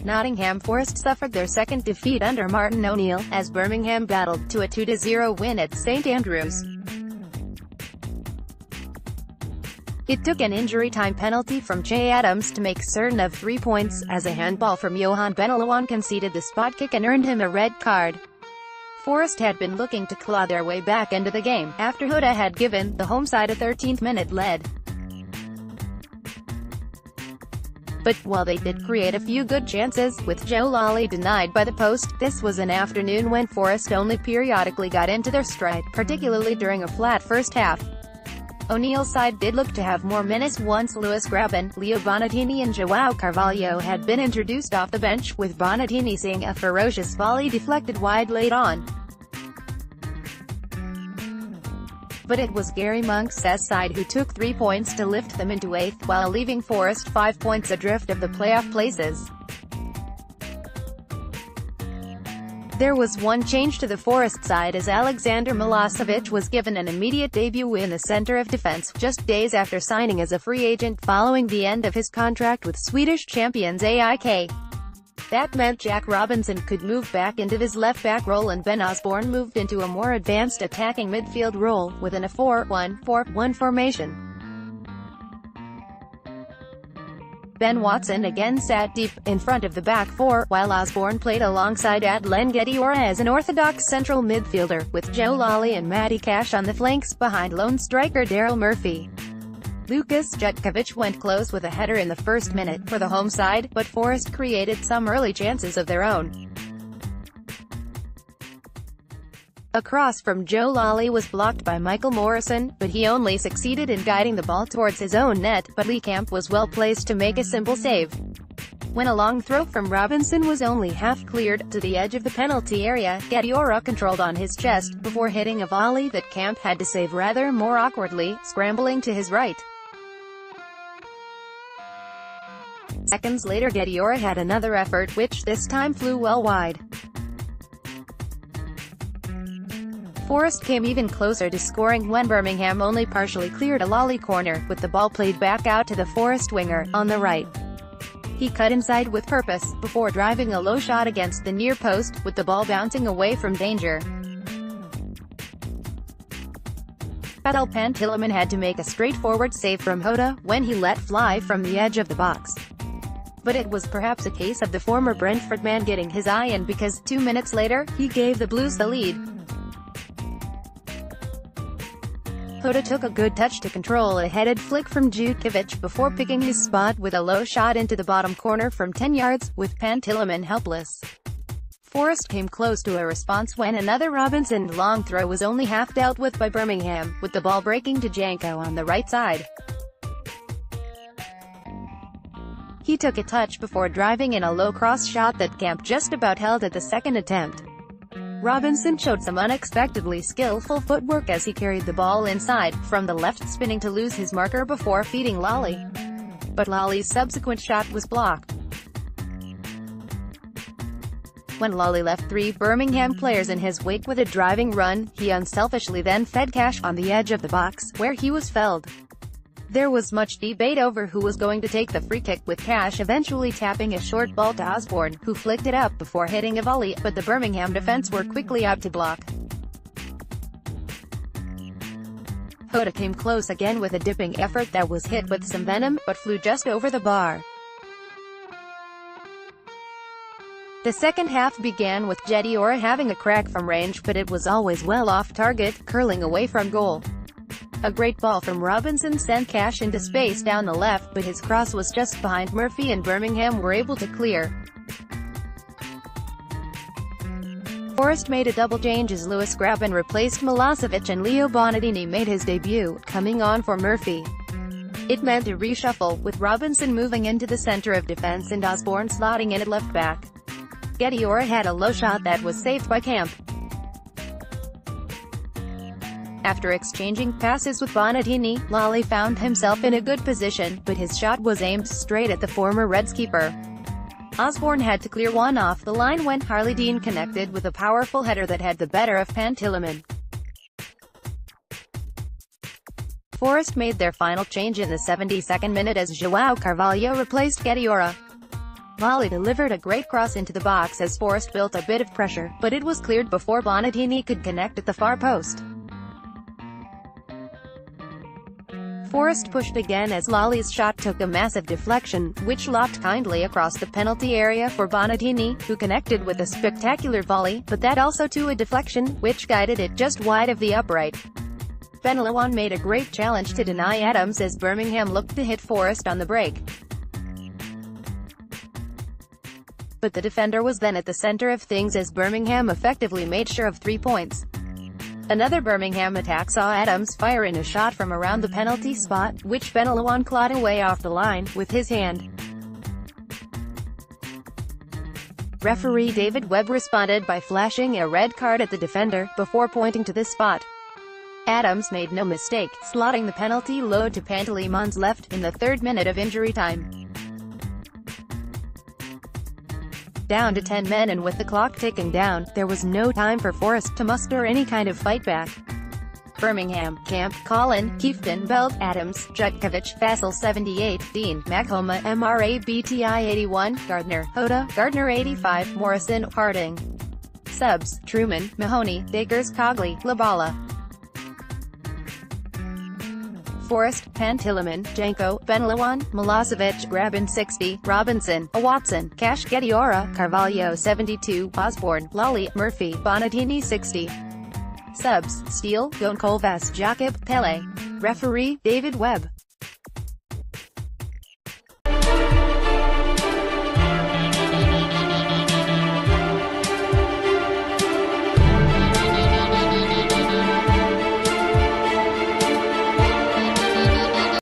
Nottingham Forest suffered their second defeat under Martin O'Neill, as Birmingham battled to a 2-0 win at St Andrews. It took an injury-time penalty from Che Adams to make certain of 3 points, as a handball from Yohan Benalouane conceded the spot kick and earned him a red card. Forest had been looking to claw their way back into the game, after Jota had given the home side a 13th-minute lead. But while they did create a few good chances, with Joe Lolley denied by the post, this was an afternoon when Forest only periodically got into their stride, particularly during a flat first half. O'Neill's side did look to have more menace once Lewis Graben, Leo Bonatini and João Carvalho had been introduced off the bench, with Bonatini seeing a ferocious volley deflected wide late on. But it was Gary Monk's side who took 3 points to lift them into 8th, while leaving Forest 5 points adrift of the playoff places. There was one change to the Forest side, as Alexander Milosevic was given an immediate debut in the center of defense, just days after signing as a free agent following the end of his contract with Swedish champions AIK. That meant Jack Robinson could move back into his left-back role and Ben Osborne moved into a more advanced attacking midfield role, within a 4-1-4-1 formation. Ben Watson again sat deep, in front of the back four, while Osborne played alongside Adlen Gediora as an orthodox central midfielder, with Joe Lolley and Matty Cash on the flanks, behind lone striker Daryl Murphy. Lukas Jutkovic went close with a header in the first minute for the home side, but Forest created some early chances of their own. A cross from Joe Lolley was blocked by Michael Morrison, but he only succeeded in guiding the ball towards his own net, but Lee Camp was well placed to make a simple save. When a long throw from Robinson was only half cleared, to the edge of the penalty area, Gediora controlled on his chest, before hitting a volley that Camp had to save rather more awkwardly, scrambling to his right. Seconds later Gediora had another effort, which this time flew well wide. Forest came even closer to scoring when Birmingham only partially cleared a Lolley corner, with the ball played back out to the Forest winger, on the right. He cut inside with purpose, before driving a low shot against the near post, with the ball bouncing away from danger. Adel Pantilimon had to make a straightforward save from Jota, when he let fly from the edge of the box. But it was perhaps a case of the former Brentford man getting his eye in, because 2 minutes later, he gave the Blues the lead. Jota took a good touch to control a headed flick from Jutkovic before picking his spot with a low shot into the bottom corner from 10 yards, with Pantilimon helpless. Forest came close to a response when another Robinson long throw was only half dealt with by Birmingham, with the ball breaking to Janko on the right side. He took a touch before driving in a low cross shot that Camp just about held at the second attempt. Robinson showed some unexpectedly skillful footwork as he carried the ball inside, from the left, spinning to lose his marker before feeding Lolley. But Lolley's subsequent shot was blocked. When Lolley left 3 Birmingham players in his wake with a driving run, he unselfishly then fed Cash on the edge of the box, where he was felled. There was much debate over who was going to take the free kick, with Cash eventually tapping a short ball to Osborne, who flicked it up before hitting a volley, but the Birmingham defense were quickly out to block. Jota came close again with a dipping effort that was hit with some venom, but flew just over the bar. The second half began with Gediora having a crack from range, but it was always well off target, curling away from goal. A great ball from Robinson sent Cash into space down the left, but his cross was just behind Murphy and Birmingham were able to clear. Forest made a double change as Lewis Graben replaced Milosevic and Leo Bonatini made his debut, coming on for Murphy. It meant a reshuffle, with Robinson moving into the center of defense and Osborne slotting in at left back. Gediora had a low shot that was saved by Camp. After exchanging passes with Bonatini, Lolley found himself in a good position, but his shot was aimed straight at the former Reds keeper. Osborne had to clear one off the line when Harley Dean connected with a powerful header that had the better of Pantilimon. Forest made their final change in the 72nd minute as João Carvalho replaced Gediora. Lolley delivered a great cross into the box as Forest built a bit of pressure, but it was cleared before Bonatini could connect at the far post. Forest pushed again as Lolley's shot took a massive deflection, which lopped kindly across the penalty area for Bonatini, who connected with a spectacular volley, but that also to a deflection, which guided it just wide of the upright. Benalouane made a great challenge to deny Adams as Birmingham looked to hit Forest on the break. But the defender was then at the center of things as Birmingham effectively made sure of 3 points. Another Birmingham attack saw Adams fire in a shot from around the penalty spot, which Benalouane clawed away off the line with his hand. Referee David Webb responded by flashing a red card at the defender, before pointing to this spot. Adams made no mistake, slotting the penalty load to Pantalemon's left, in the 3rd minute of injury time. Down to 10 men and with the clock ticking down, there was no time for Forest to muster any kind of fight back. Birmingham, Camp, Collin, Kieften, Belt, Adams, Jutkovic, Vassell 78, Dean, Maghoma, MRABTI 81, Gardner, Jota, Gardner 85, Morrison, Harding. Subs, Truman, Mahoney, Bakers, Cogley, Labala. Forest, Pantilimon, Janko, Benalouane, Milosevic, Grabin 60, Robinson, Watson, Cash Gediora, Carvalho 72, Osborne, Lolley, Murphy, Bonatini 60. Subs, Steele, Goncalves, Jacob, Pele. Referee, David Webb.